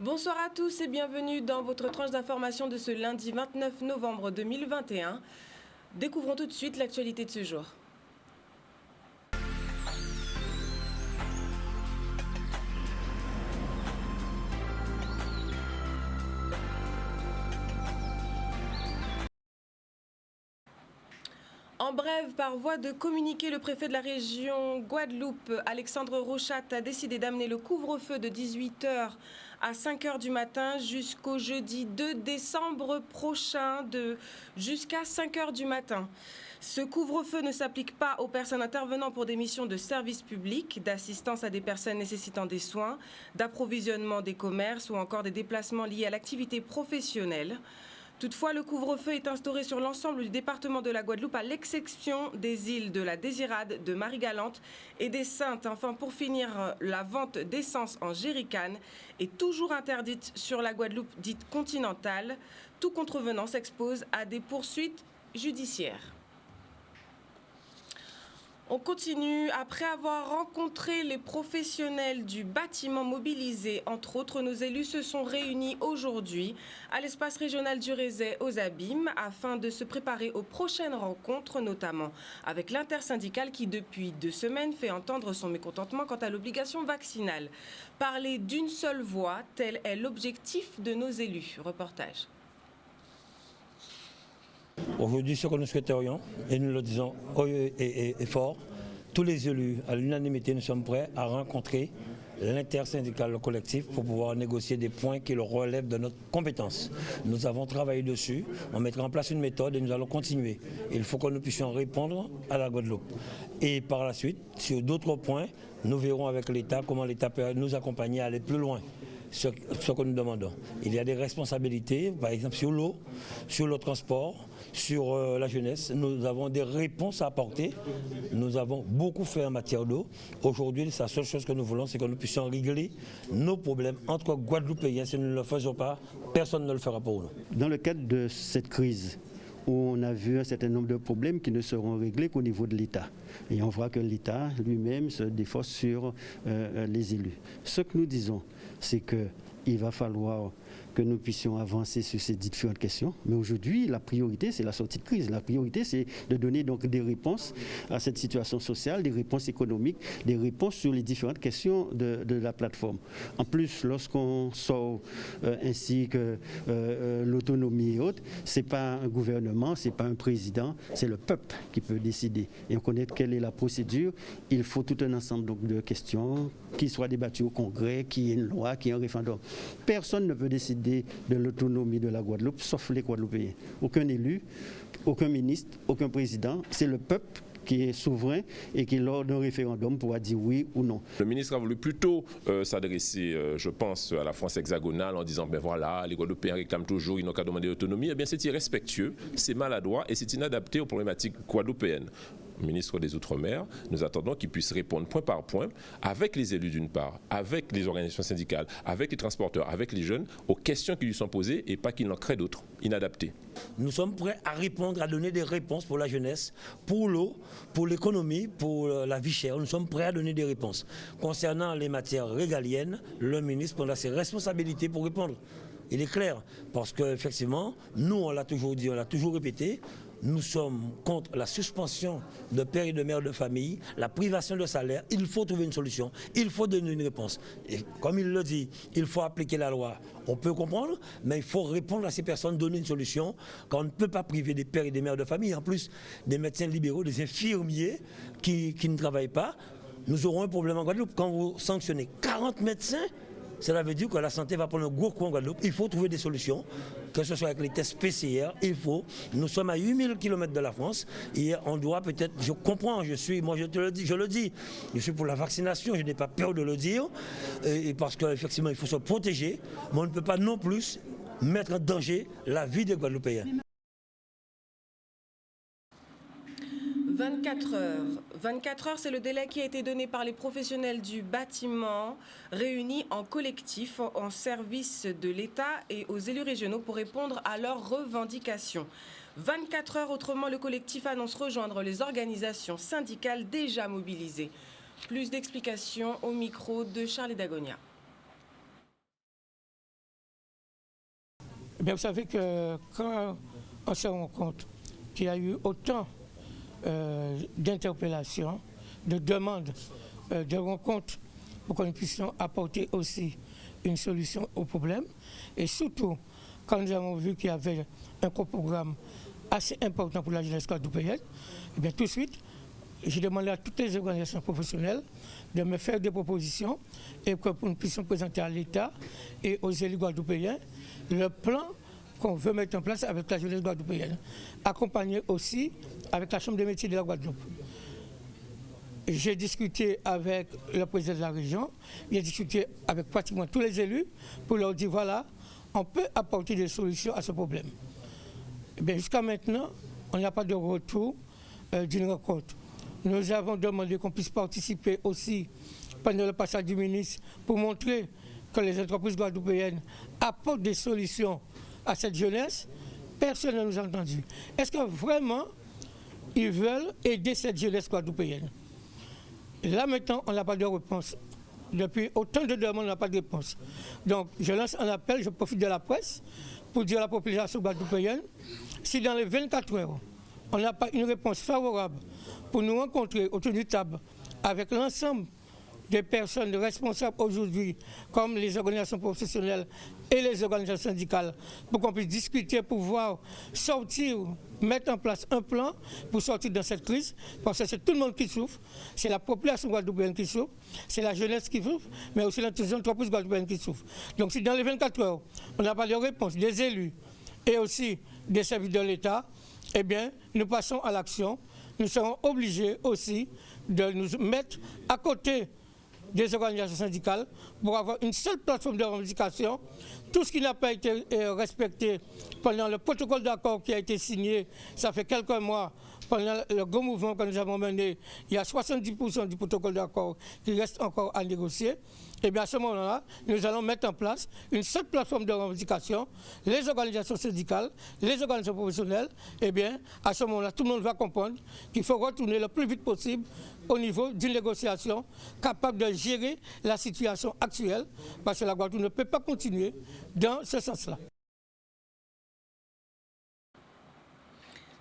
Bonsoir à tous et bienvenue dans votre tranche d'information de ce lundi 29 novembre 2021. Découvrons tout de suite l'actualité de ce jour. En bref, par voie de communiqué, le préfet de la région Guadeloupe, Alexandre Rochat, a décidé d'amener le couvre-feu de 18 h à 5 h du matin jusqu'au jeudi 2 décembre prochain, jusqu'à 5 h du matin. Ce couvre-feu ne s'applique pas aux personnes intervenant pour des missions de service public, d'assistance à des personnes nécessitant des soins, d'approvisionnement des commerces ou encore des déplacements liés à l'activité professionnelle. Toutefois, le couvre-feu est instauré sur l'ensemble du département de la Guadeloupe, à l'exception des îles de la Désirade, de Marie-Galante et des Saintes. Enfin, pour finir, la vente d'essence en jerrycan est toujours interdite sur la Guadeloupe dite continentale. Tout contrevenant s'expose à des poursuites judiciaires. On continue. Après avoir rencontré les professionnels du bâtiment mobilisés, entre autres, nos élus se sont réunis aujourd'hui à l'espace régional du Rézet aux Abîmes afin de se préparer aux prochaines rencontres, notamment avec l'intersyndicale qui, depuis 2 semaines, fait entendre son mécontentement quant à l'obligation vaccinale. Parler d'une seule voix, tel est l'objectif de nos élus. Reportage. Aujourd'hui, ce que nous souhaiterions, et nous le disons haut et fort, tous les élus, à l'unanimité, nous sommes prêts à rencontrer l'intersyndicale collectif pour pouvoir négocier des points qui le relèvent de notre compétence. Nous avons travaillé dessus, on mettra en place une méthode et nous allons continuer. Il faut que nous puissions répondre à la Guadeloupe. Et par la suite, sur d'autres points, nous verrons avec l'État comment l'État peut nous accompagner à aller plus loin. Ce que nous demandons. Il y a des responsabilités, par exemple sur l'eau, sur le transport, sur la jeunesse. Nous avons des réponses à apporter. Nous avons beaucoup fait en matière d'eau. Aujourd'hui, la seule chose que nous voulons, c'est que nous puissions régler nos problèmes entre Guadeloupéens. Si nous ne le faisons pas, personne ne le fera pour nous. Dans le cadre de cette crise, où on a vu un certain nombre de problèmes qui ne seront réglés qu'au niveau de l'État. Et on voit que l'État lui-même se défausse sur les élus. Ce que nous disons, c'est qu'il va falloir que nous puissions avancer sur ces différentes questions. Mais aujourd'hui, la priorité, c'est la sortie de crise. La priorité, c'est de donner donc des réponses à cette situation sociale, des réponses économiques, des réponses sur les différentes questions de la plateforme. En plus, lorsqu'on sort ainsi que l'autonomie et autres, ce n'est pas un gouvernement, ce n'est pas un président, c'est le peuple qui peut décider. Et on connaît quelle est la procédure. Il faut tout un ensemble donc, de questions qui soient débattues au Congrès, qui est une loi, qui est un référendum. Personne ne peut décider de l'autonomie de la Guadeloupe, sauf les Guadeloupéens. Aucun élu, aucun ministre, aucun président. C'est le peuple qui est souverain et qui, lors d'un référendum, pourra dire oui ou non. Le ministre a voulu plutôt s'adresser, je pense, à la France hexagonale en disant, ben voilà, les Guadeloupéens réclament toujours, ils n'ont qu'à demander l'autonomie. Eh bien, c'est irrespectueux, c'est maladroit et c'est inadapté aux problématiques guadeloupéennes. Ministre des Outre-mer, nous attendons qu'il puisse répondre point par point, avec les élus d'une part, avec les organisations syndicales, avec les transporteurs, avec les jeunes, aux questions qui lui sont posées et pas qu'il en crée d'autres, inadaptées. Nous sommes prêts à répondre, à donner des réponses pour la jeunesse, pour l'eau, pour l'économie, pour la vie chère. Nous sommes prêts à donner des réponses. Concernant les matières régaliennes, le ministre prendra ses responsabilités pour répondre. Il est clair, parce qu'effectivement, nous, on l'a toujours dit, on l'a toujours répété, nous sommes contre la suspension de pères et de mères de famille, la privation de salaire. Il faut trouver une solution, il faut donner une réponse. Et comme il le dit, il faut appliquer la loi. On peut comprendre, mais il faut répondre à ces personnes, donner une solution, car on ne peut pas priver des pères et des mères de famille, en plus des médecins libéraux, des infirmiers qui ne travaillent pas. Nous aurons un problème en Guadeloupe. Quand vous sanctionnez 40 médecins, cela veut dire que la santé va prendre un gros coup en Guadeloupe. Il faut trouver des solutions, que ce soit avec les tests PCR, il faut. Nous sommes à 8000 km de la France et on doit peut-être, je comprends, moi je te le dis, je suis pour la vaccination, je n'ai pas peur de le dire, et parce qu'effectivement il faut se protéger, mais on ne peut pas non plus mettre en danger la vie des Guadeloupéens. 24 heures. 24 heures, c'est le délai qui a été donné par les professionnels du bâtiment réunis en collectif en service de l'État et aux élus régionaux pour répondre à leurs revendications. 24 heures, autrement, le collectif annonce rejoindre les organisations syndicales déjà mobilisées. Plus d'explications au micro de Charlie Dagonia. Bien, vous savez que quand on se rend compte qu'il y a eu autant d'interpellations, de demandes, de rencontres pour que nous puissions apporter aussi une solution au problème, et surtout quand nous avons vu qu'il y avait un programme assez important pour la jeunesse guadeloupéenne, et bien tout de suite, j'ai demandé à toutes les organisations professionnelles de me faire des propositions et que nous puissions présenter à l'État et aux élus guadeloupéens le plan qu'on veut mettre en place avec la jeunesse guadeloupéenne, accompagné aussi avec la Chambre des métiers de la Guadeloupe. J'ai discuté avec le président de la région, j'ai discuté avec pratiquement tous les élus pour leur dire voilà, on peut apporter des solutions à ce problème. Jusqu'à maintenant, on n'a pas de retour d'une rencontre. Nous avons demandé qu'on puisse participer aussi pendant le passage du ministre pour montrer que les entreprises guadeloupéennes apportent des solutions à cette jeunesse. Personne ne nous a entendus. Est-ce que vraiment ils veulent aider cette jeunesse guadeloupéenne? Là maintenant, on n'a pas de réponse. Depuis autant de demandes, on n'a pas de réponse. Donc je lance un appel, je profite de la presse pour dire à la population guadeloupéenne, si dans les 24 heures, on n'a pas une réponse favorable pour nous rencontrer autour d'une table avec l'ensemble des personnes responsables aujourd'hui, comme les organisations professionnelles et les organisations syndicales, pour qu'on puisse discuter, pour pouvoir sortir, mettre en place un plan pour sortir de cette crise, parce que c'est tout le monde qui souffre, c'est la population guadeloupéenne qui souffre, c'est la jeunesse qui souffre, mais aussi les entreprises guadeloupéennes qui souffrent. Donc si dans les 24 heures, on n'a pas de réponse des élus et aussi des services de l'État, eh bien, nous passons à l'action. Nous serons obligés aussi de nous mettre à côté des organisations syndicales pour avoir une seule plateforme de revendication. Tout ce qui n'a pas été respecté pendant le protocole d'accord qui a été signé, ça fait quelques mois, pendant le gros mouvement que nous avons mené, il y a 70% du protocole d'accord qui reste encore à négocier. Et bien à ce moment-là, nous allons mettre en place une seule plateforme de revendication, les organisations syndicales, les organisations professionnelles. Et bien à ce moment-là, tout le monde va comprendre qu'il faut retourner le plus vite possible au niveau d'une négociation capable de gérer la situation actuelle, parce que la Guadeloupe ne peut pas continuer dans ce sens-là.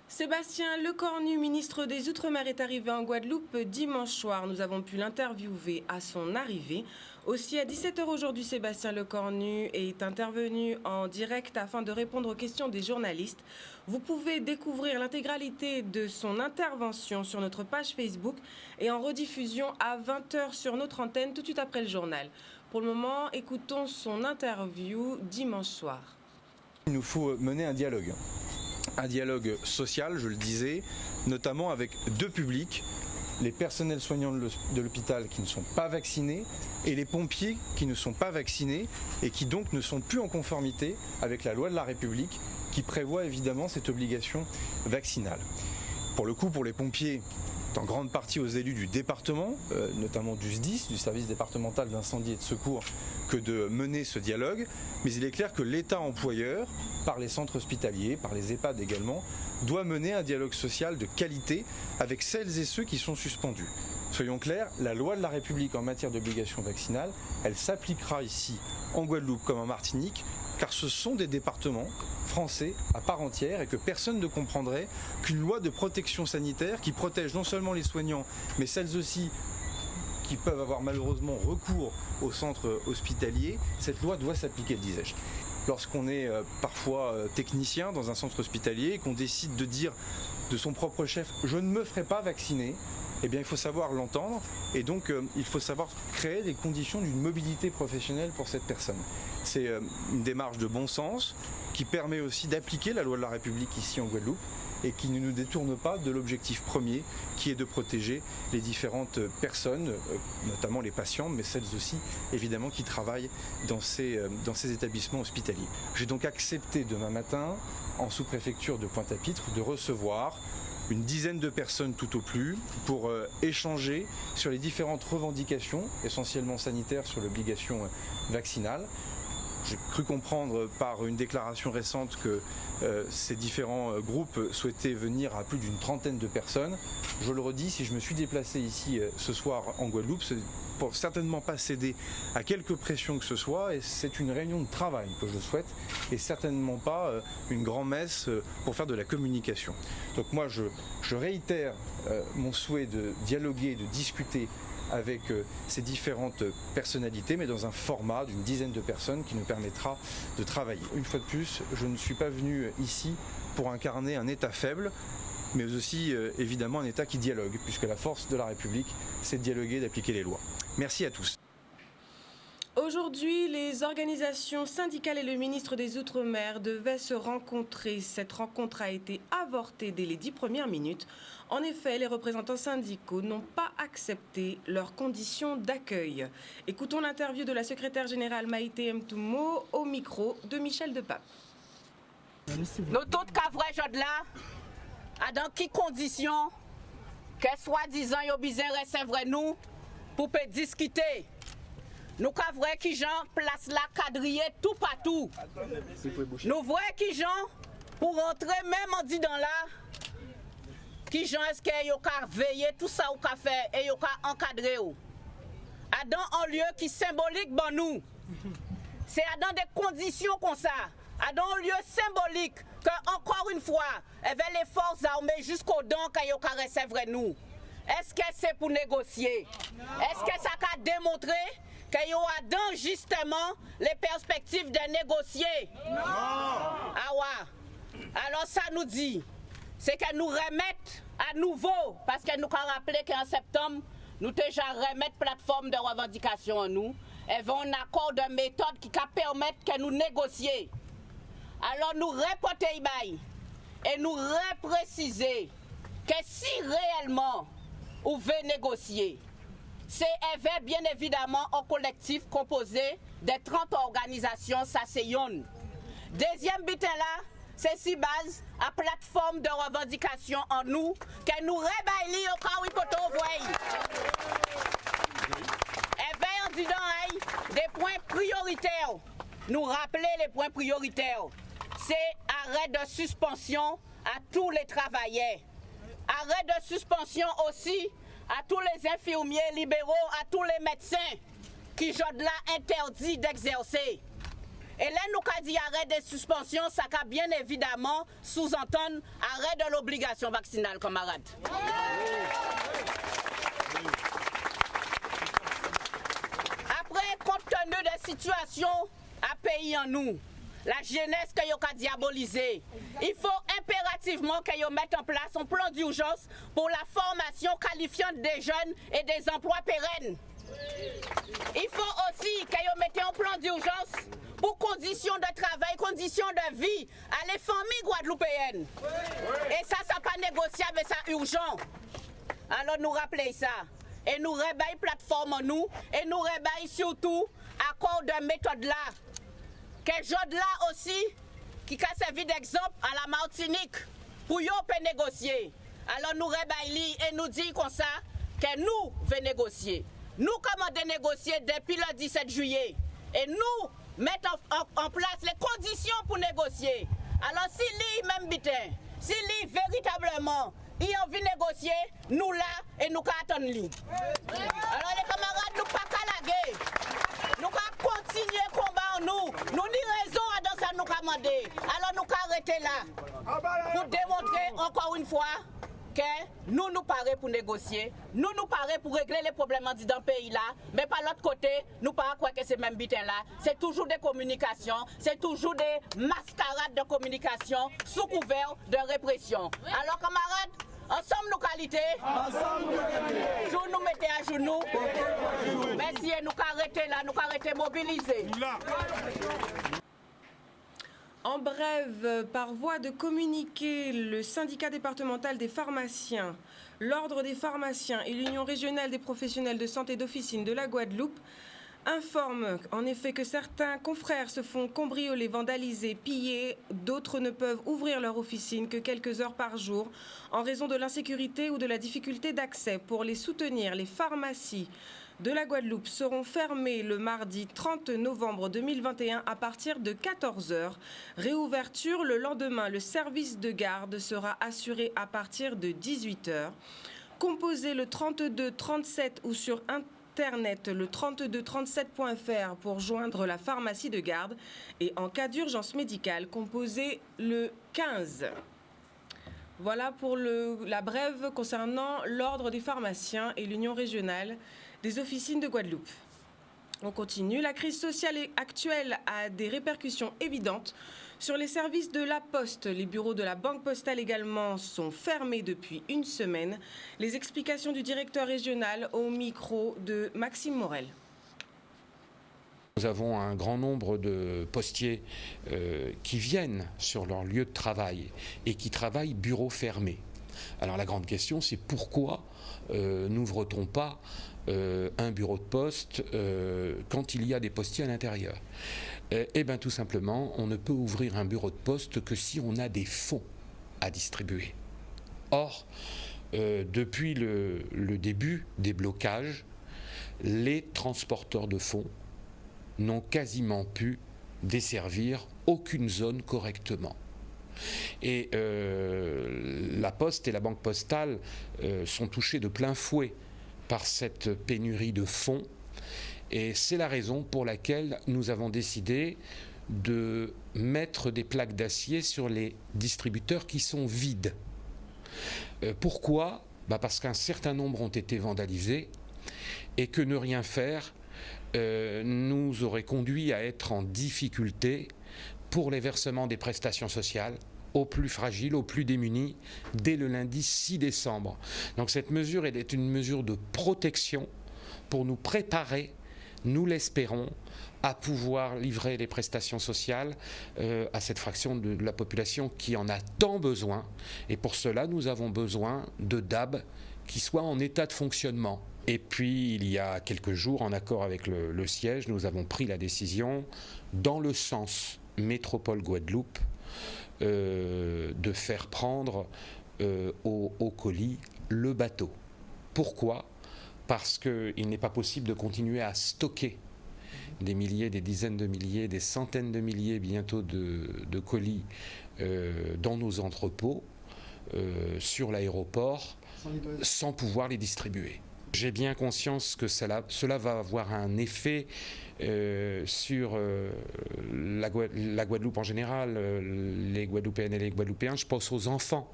Sébastien Lecornu, ministre des Outre-mer, est arrivé en Guadeloupe dimanche soir. Nous avons pu l'interviewer à son arrivée. Aussi, à 17h aujourd'hui, Sébastien Lecornu est intervenu en direct afin de répondre aux questions des journalistes. Vous pouvez découvrir l'intégralité de son intervention sur notre page Facebook et en rediffusion à 20h sur notre antenne tout de suite après le journal. Pour le moment, écoutons son interview dimanche soir. Il nous faut mener un dialogue social, je le disais, notamment avec deux publics, les personnels soignants de l'hôpital qui ne sont pas vaccinés et les pompiers qui ne sont pas vaccinés et qui donc ne sont plus en conformité avec la loi de la République qui prévoit évidemment cette obligation vaccinale. Pour le coup, pour les pompiers, en grande partie aux élus du département, notamment du SDIS, du service départemental d'incendie et de secours, que de mener ce dialogue. Mais il est clair que l'État employeur, par les centres hospitaliers, par les EHPAD également, doit mener un dialogue social de qualité avec celles et ceux qui sont suspendus. Soyons clairs, la loi de la République en matière d'obligation vaccinale, elle s'appliquera ici en Guadeloupe comme en Martinique, car ce sont des départements français à part entière et que personne ne comprendrait qu'une loi de protection sanitaire qui protège non seulement les soignants, mais celles aussi qui peuvent avoir malheureusement recours au centre hospitalier, cette loi doit s'appliquer, disais-je. Lorsqu'on est parfois technicien dans un centre hospitalier et qu'on décide de dire de son propre chef « je ne me ferai pas vacciner », eh bien il faut savoir l'entendre et donc il faut savoir créer les conditions d'une mobilité professionnelle pour cette personne. C'est une démarche de bon sens qui permet aussi d'appliquer la loi de la République ici en Guadeloupe et qui ne nous détourne pas de l'objectif premier qui est de protéger les différentes personnes, notamment les patients, mais celles aussi évidemment qui travaillent dans ces établissements hospitaliers. J'ai donc accepté demain matin, en sous-préfecture de Pointe-à-Pitre, de recevoir une dizaine de personnes tout au plus pour échanger sur les différentes revendications, essentiellement sanitaires, sur l'obligation vaccinale. J'ai cru comprendre par une déclaration récente que ces différents groupes souhaitaient venir à plus d'une trentaine de personnes. Je le redis, si je me suis déplacé ici ce soir en Guadeloupe, c'est pour certainement pas céder à quelque pression que ce soit, et c'est une réunion de travail que je souhaite, et certainement pas une grand-messe pour faire de la communication. Donc moi je réitère mon souhait de dialoguer, de discuter avec ces différentes personnalités, mais dans un format d'une dizaine de personnes qui nous permettra de travailler. Une fois de plus, je ne suis pas venu ici pour incarner un État faible, mais aussi évidemment un État qui dialogue, puisque la force de la République, c'est de dialoguer et d'appliquer les lois. Merci à tous. Aujourd'hui, les organisations syndicales et le ministre des Outre-mer devaient se rencontrer. Cette rencontre a été avortée dès les 10 premières minutes. En effet, les représentants syndicaux n'ont pas accepté leurs conditions d'accueil. Écoutons l'interview de la secrétaire générale Maïté Mtoumo au micro de Michel Depape. Nous toutes qu'avrait là, à dans quelles conditions que soi-disant yo besoin rester vrai nous pour discuter. Nous qu'avons qui gens place la quadriller tout partout. Nous voyons qui gens pour rentrer même en dit dans là. Qui gens est-ce que yo ka veiller tout ça ou ka faire et yo ka encadrer ou. À dans un lieu qui symbolique pour nous. C'est dans des conditions comme ça. À dans un lieu symbolique que encore une fois, avec les forces armées jusqu'au dents que yo ka rester vrai nous. Est-ce que c'est pour négocier? Est-ce que ça a démontré qu'il y a dans justement les perspectives de négocier? Non! Ah ouais. Alors ça nous dit, c'est que nous remettons à nouveau, parce que nous avons rappelé qu'en septembre, nous déjà remettre plateforme de revendication en nous, et un accord de méthode qui permettre que nous négocions. Alors nous répétons et nous repréciser que si réellement vous voulez négocier, c'est bien évidemment un collectif composé de 30 organisations, ça c'est yon. Deuxième but là, c'est si base à plateforme de revendication en nous, que nous rébaillons au cas où il faut voir. Et en disant des points prioritaires, nous rappeler les points prioritaires, c'est arrêt de suspension à tous les travailleurs. Arrêt de suspension aussi à tous les infirmiers libéraux, à tous les médecins qui sont là interdits d'exercer. Et là, nous avons dit arrêt de suspension, ça va bien évidemment sous-entendre arrêt de l'obligation vaccinale, camarades. Après, compte tenu de la situation à pays en nous, la jeunesse que vous avez diabolisée, il faut impérativement que vous mettez en place un plan d'urgence pour la formation qualifiante des jeunes et des emplois pérennes. Il faut aussi que vous mettez un plan d'urgence pour conditions de travail, conditions de vie à les familles guadeloupéennes. Et ça pas négociable, ça urgent. Alors nous rappelons ça. Et nous réveillons plateforme en nous. Et nous réveillons surtout accord de méthode là. Que gens là aussi, qui a servi d'exemple à la Martinique, pour y négocier. Alors nous réveillons et nous disons comme ça, que nous voulons négocier. Nous commandons négocier depuis le 17 juillet. Et nous mettons en place les conditions pour négocier. Alors si lui même bitin, si lui véritablement, il a envie de négocier, nous là, et nous attendons lui. Alors les camarades, nous pas calaguer. Nous allons continuer le combat en nous. Nous ni raison à dans ça nous commander. Alors nous allons arrêter là. Pour démontrer encore une fois que nous paraît pour négocier. Nous paraît pour régler les problèmes dans le pays là. Mais par l'autre côté, nous paraît quoi que c'est même bitin là. C'est toujours des communications. C'est toujours des mascarades de communication sous couvert de répression. Alors camarades, ensemble nos qualités, jour nous mettez à genoux, merci et nous arrêter là, nous arrêter mobiliser. En bref, par voie de communiqué, le syndicat départemental des pharmaciens, l'ordre des pharmaciens et l'union régionale des professionnels de santé d'officine de la Guadeloupe informent en effet que certains confrères se font cambrioler, vandaliser, piller. D'autres ne peuvent ouvrir leur officine que quelques heures par jour en raison de l'insécurité ou de la difficulté d'accès. Pour les soutenir, les pharmacies de la Guadeloupe seront fermés le mardi 30 novembre 2021 à partir de 14 h. Réouverture le lendemain. Le service de garde sera assuré à partir de 18 h. Composez le 32 37 ou sur Internet le 3237.fr pour joindre la pharmacie de garde. Et en cas d'urgence médicale, composez le 15. Voilà pour la brève concernant l'Ordre des pharmaciens et l'Union régionale des officines de Guadeloupe. On continue. La crise sociale actuelle a des répercussions évidentes sur les services de la Poste. Les bureaux de la Banque Postale également sont fermés depuis une semaine. Les explications du directeur régional au micro de Maxime Morel. Nous avons un grand nombre de postiers qui viennent sur leur lieu de travail et qui travaillent bureau fermé. Alors la grande question, c'est pourquoi n'ouvre-t-on pas un bureau de poste quand il y a des postiers à l'intérieur? Eh bien tout simplement, on ne peut ouvrir un bureau de poste que si on a des fonds à distribuer. Or, depuis le début des blocages, les transporteurs de fonds n'ont quasiment pu desservir aucune zone correctement. Et la Poste et la Banque Postale sont touchés de plein fouet par cette pénurie de fonds. Et c'est la raison pour laquelle nous avons décidé de mettre des plaques d'acier sur les distributeurs qui sont vides. Pourquoi ? Parce qu'un certain nombre ont été vandalisés et que ne rien faire nous aurait conduit à être en difficulté pour les versements des prestations sociales aux plus fragiles, aux plus démunis, dès le lundi 6 décembre. Donc cette mesure, elle est une mesure de protection pour nous préparer, nous l'espérons, à pouvoir livrer les prestations sociales à cette fraction de la population qui en a tant besoin. Et pour cela, nous avons besoin de DAB qui soient en état de fonctionnement. Et puis, il y a quelques jours, en accord avec le siège, nous avons pris la décision, dans le sens métropole Guadeloupe, de faire prendre au colis le bateau. Pourquoi ? Parce qu'il n'est pas possible de continuer à stocker des milliers, des dizaines de milliers, des centaines de milliers bientôt de colis dans nos entrepôts, sur l'aéroport, sans pouvoir les distribuer. J'ai bien conscience que cela va avoir un effet sur la Guadeloupe en général, les Guadeloupéennes et les Guadeloupéens. Je pense aux enfants,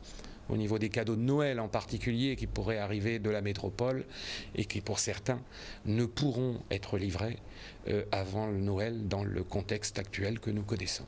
au niveau des cadeaux de Noël en particulier, qui pourraient arriver de la métropole et qui, pour certains, ne pourront être livrés avant le Noël dans le contexte actuel que nous connaissons.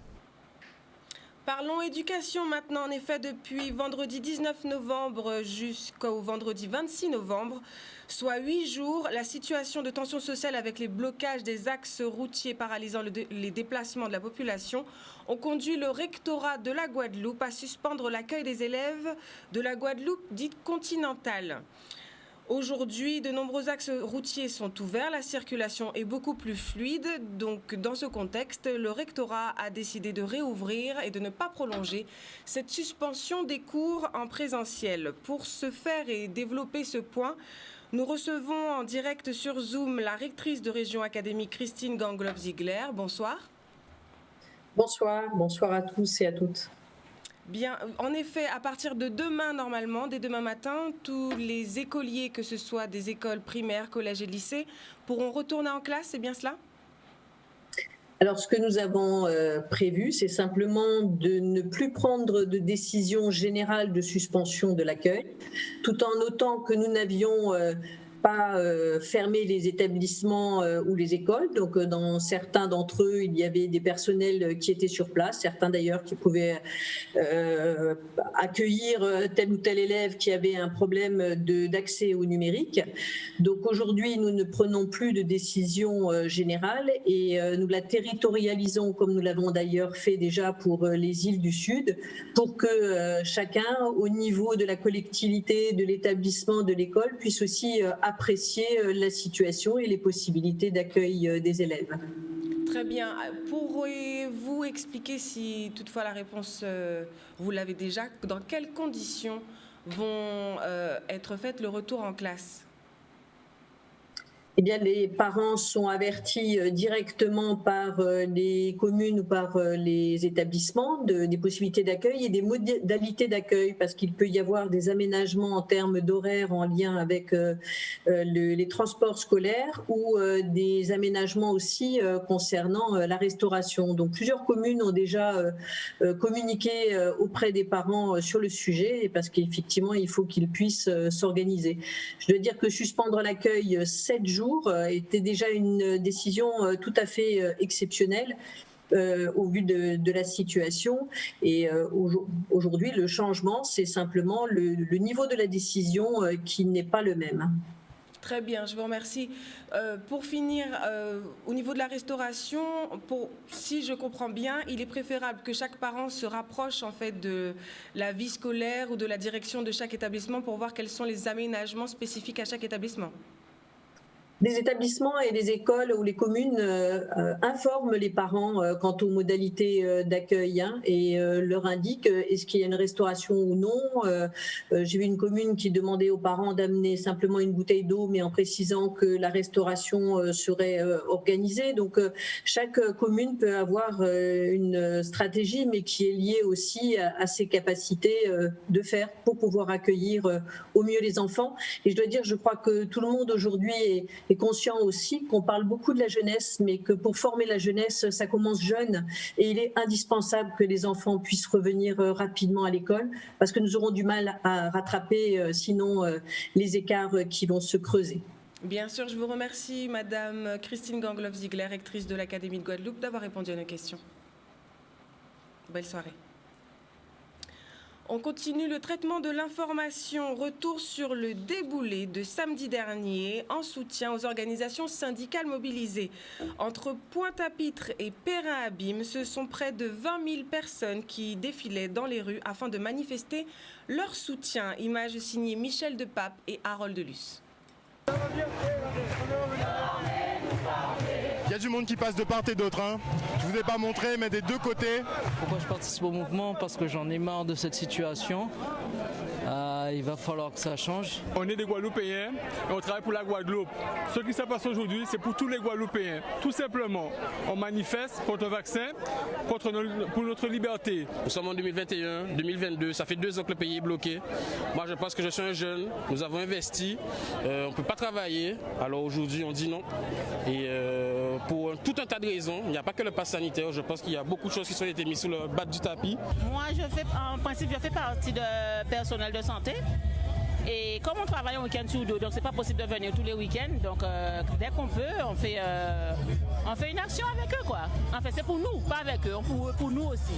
Parlons éducation maintenant. En effet, depuis vendredi 19 novembre jusqu'au vendredi 26 novembre, soit 8 jours, la situation de tension sociale avec les blocages des axes routiers paralysant les déplacements de la population ont conduit le rectorat de la Guadeloupe à suspendre l'accueil des élèves de la Guadeloupe dite continentale. Aujourd'hui, de nombreux axes routiers sont ouverts, la circulation est beaucoup plus fluide. Donc, dans ce contexte, le rectorat a décidé de réouvrir et de ne pas prolonger cette suspension des cours en présentiel. Pour ce faire et développer ce point, nous recevons en direct sur Zoom la rectrice de région académique Christine Gangloff-Ziegler. Bonsoir. Bonsoir, bonsoir à tous et à toutes. Bien, en effet, à partir de demain, normalement, dès demain matin, tous les écoliers, que ce soit des écoles primaires, collèges et lycées, pourront retourner en classe, c'est bien cela ? Alors, ce que nous avons prévu, c'est simplement de ne plus prendre de décision générale de suspension de l'accueil, tout en notant que nous n'avions pas fermer les établissements ou les écoles. Donc, dans certains d'entre eux, il y avait des personnels qui étaient sur place, certains d'ailleurs qui pouvaient accueillir tel ou tel élève qui avait un problème d'accès au numérique. Donc, aujourd'hui, nous ne prenons plus de décision générale et nous la territorialisons, comme nous l'avons d'ailleurs fait déjà pour les îles du Sud, pour que chacun, au niveau de la collectivité, de l'établissement, de l'école, puisse aussi apprécier la situation et les possibilités d'accueil des élèves. Très bien. Pourriez-vous expliquer, si toutefois la réponse, vous l'avez déjà, dans quelles conditions vont être faites le retour en classe ? Eh bien, les parents sont avertis directement par les communes ou par les établissements des possibilités d'accueil et des modalités d'accueil, parce qu'il peut y avoir des aménagements en termes d'horaire en lien avec les transports scolaires ou des aménagements aussi concernant la restauration. Donc, plusieurs communes ont déjà communiqué auprès des parents sur le sujet, parce qu'effectivement, il faut qu'ils puissent s'organiser. Je dois dire que suspendre l'accueil 7 jours était déjà une décision tout à fait exceptionnelle au vu de la situation. Et aujourd'hui, le changement, c'est simplement le niveau de la décision qui n'est pas le même. Très bien, je vous remercie. Pour finir, au niveau de la restauration, si je comprends bien, il est préférable que chaque parent se rapproche en fait de la vie scolaire ou de la direction de chaque établissement pour voir quels sont les aménagements spécifiques à chaque établissement. Les établissements et les écoles ou les communes informent les parents quant aux modalités d'accueil et leur indiquent est-ce qu'il y a une restauration ou non. J'ai vu une commune qui demandait aux parents d'amener simplement une bouteille d'eau, mais en précisant que la restauration serait organisée. Donc chaque commune peut avoir une stratégie, mais qui est liée aussi à ses capacités de faire pour pouvoir accueillir au mieux les enfants. Et je dois dire, je crois que tout le monde aujourd'hui est conscient aussi qu'on parle beaucoup de la jeunesse, mais que pour former la jeunesse, ça commence jeune et il est indispensable que les enfants puissent revenir rapidement à l'école parce que nous aurons du mal à rattraper sinon les écarts qui vont se creuser. Bien sûr, je vous remercie Madame Christine Gangloff-Ziegler, rectrice de l'Académie de Guadeloupe, d'avoir répondu à nos questions. Belle soirée. On continue le traitement de l'information. Retour sur le déboulé de samedi dernier en soutien aux organisations syndicales mobilisées. Entre Pointe-à-Pitre et Perrin-Abîme, ce sont près de 20 000 personnes qui défilaient dans les rues afin de manifester leur soutien. Images signées Michel Depape et Harold Delus. Il y a du monde qui passe de part et d'autre. Je ne vous ai pas montré, mais des deux côtés. Pourquoi je participe au mouvement? Parce que j'en ai marre de cette situation. Il va falloir que ça change. On est des Guadeloupéens et on travaille pour la Guadeloupe. Ce qui se passe aujourd'hui, c'est pour tous les Guadeloupéens. Tout simplement, on manifeste contre le vaccin, pour notre liberté. Nous sommes en 2021, 2022, ça fait 2 ans que le pays est bloqué. Moi, je pense que je suis un jeune, nous avons investi, on ne peut pas travailler. Alors aujourd'hui, on dit non. Et pour tout un tas de raisons, il n'y a pas que le pass sanitaire, je pense qu'il y a beaucoup de choses qui ont été mises sous le bas du tapis. Moi, en principe, je fais partie de personnel de santé. Et comme on travaille un week-end sur deux, donc c'est pas possible de venir tous les week-ends. Donc dès qu'on peut, on fait une action avec eux, quoi. En fait, c'est pour nous, pas avec eux, pour nous aussi.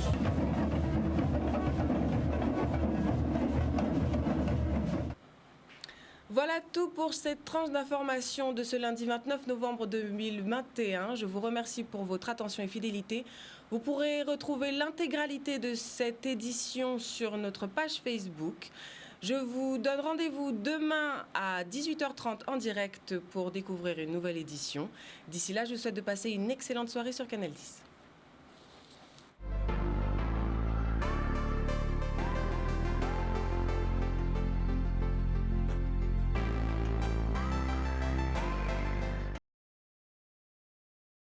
Voilà tout pour cette tranche d'information de ce lundi 29 novembre 2021. Je vous remercie pour votre attention et fidélité. Vous pourrez retrouver l'intégralité de cette édition sur notre page Facebook. Je vous donne rendez-vous demain à 18h30 en direct pour découvrir une nouvelle édition. D'ici là, je vous souhaite de passer une excellente soirée sur Canal 10.